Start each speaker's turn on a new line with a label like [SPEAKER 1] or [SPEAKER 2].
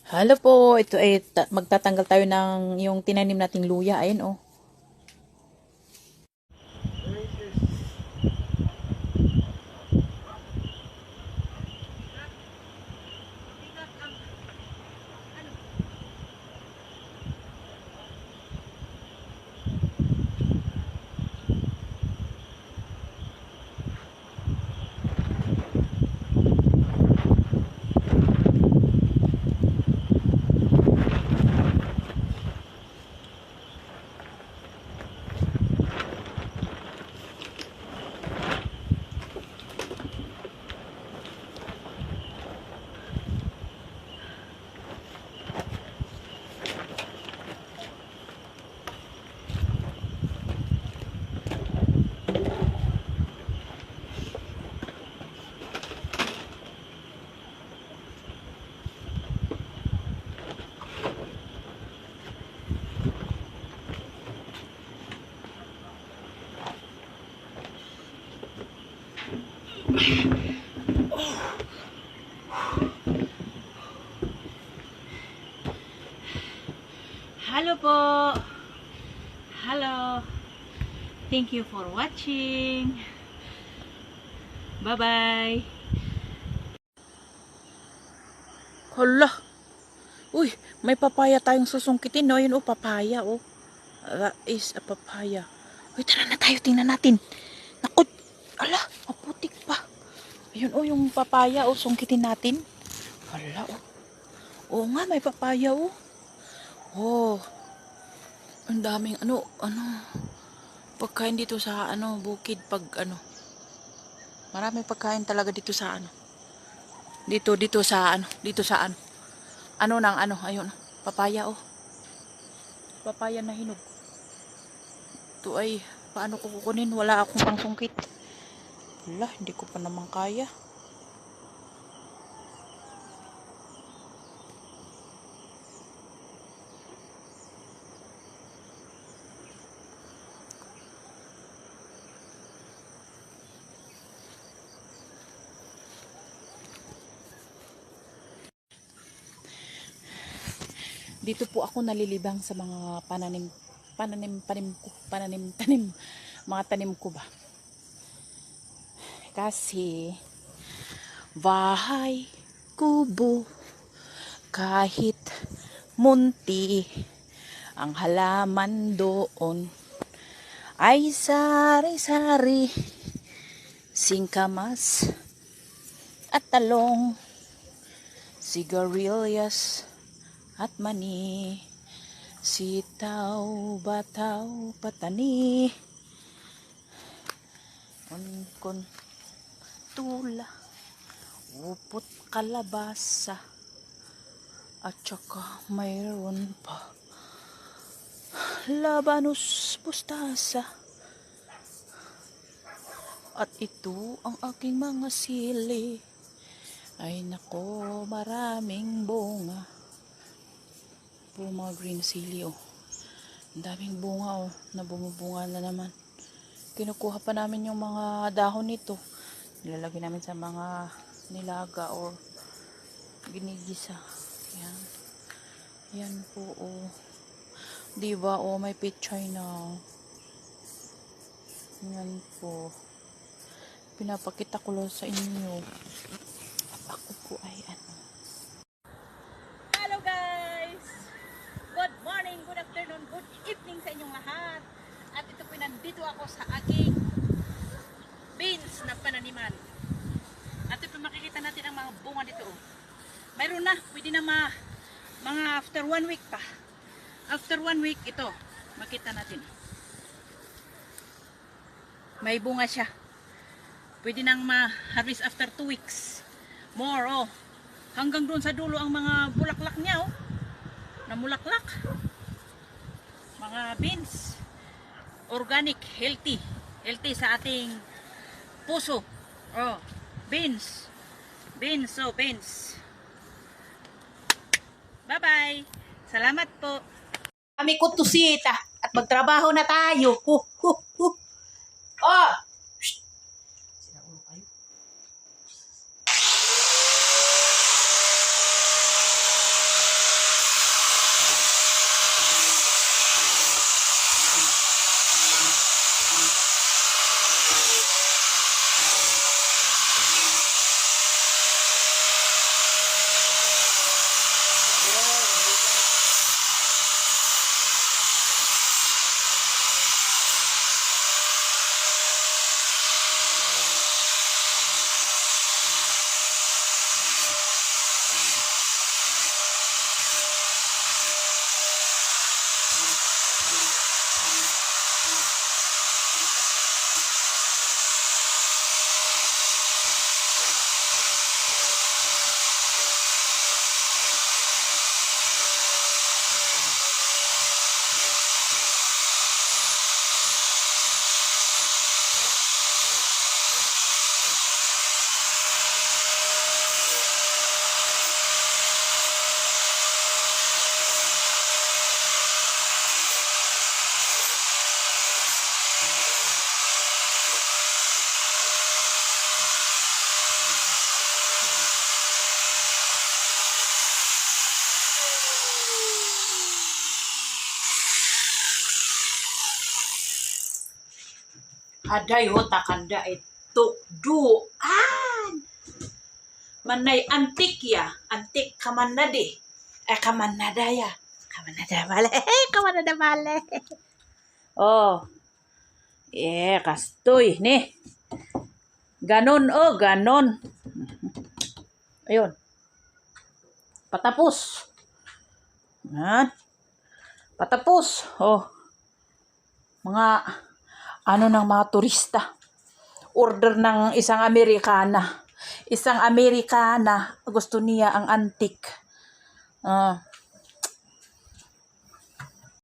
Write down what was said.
[SPEAKER 1] Hello po, ito ay magtatanggal tayo ng yung tinanim nating luya. Ayun oh. Hello po. Hello. Thank you for watching. Bye-bye. Hala. Uy, may papaya tayong susungkitin, no? Yun, oh, papaya, oh. That is a papaya. Uy, tara na tayo, tingnan natin. Naku, ala, maputik pa. Ayun, oh, yung papaya, oh, sungkitin natin. Hala, oh. Oo nga, may papaya, oh. Oh, ang daming, pagkain dito sa, bukid, maraming pagkain talaga dito sa, dito sa, ayun, papaya, oh. Papaya na hinog. Ito ay, paano ko kukunin? Wala akong pangsungkit. Wala, hindi ko pa naman kaya. Dito po ako nalilibang sa mga tanim, mga tanim ko ba. Kasi, bahay, kubo, kahit munti, ang halaman doon ay sari-sari, singkamas at talong, sigarilyas at mani, sitaw, bataw, patani, unkon, tula, upot, kalabasa, at saka mayroon pa labanos, pustasa. At ito ang aking mga sili. Ay nako, maraming bunga. Puro mga green sili, oh. Ang daming bunga, oh, na bumubunga na naman. Kinukuha pa namin yung mga dahon nito. Nilalagay namin sa mga nilaga or ginigisa. Yan. Yan po, oh. Diba, oh, may pichay na. Yan po. Pinapakita ko lang sa inyo. Ako po ay Hello guys! Good morning, good afternoon, good evening sa inyong lahat. At ito po, nandito ako sa aking beans na pananiman. At ito makikita natin ang mga bunga dito. Oh. Mayroon na, pwede na mga after 1 week pa. After 1 week, ito, makita natin. May bunga siya. Pwede nang ma-harvest after 2 weeks. More, oh. Hanggang doon sa dulo ang mga bulaklak niya, oh. Namulaklak. Mga beans. Organic, healthy. Healthy sa ating puso. Oh, beans. Beans, oh, beans. Bye-bye. Salamat po. Kami ko tusita at magtrabaho na tayo. Oh! Haday ho takanda ito duan. Manay antik ya. Antik kamanade. Kamanadaya. Kamanada vale. Kamanada vale. Oh. Kastoy ni. Ganon ganon. Ayun. Patapos. Yan. Patapos. Oh. Mga ano ng mga turista. Order ng isang Amerikana. Isang Amerikana. Gusto niya ang antique.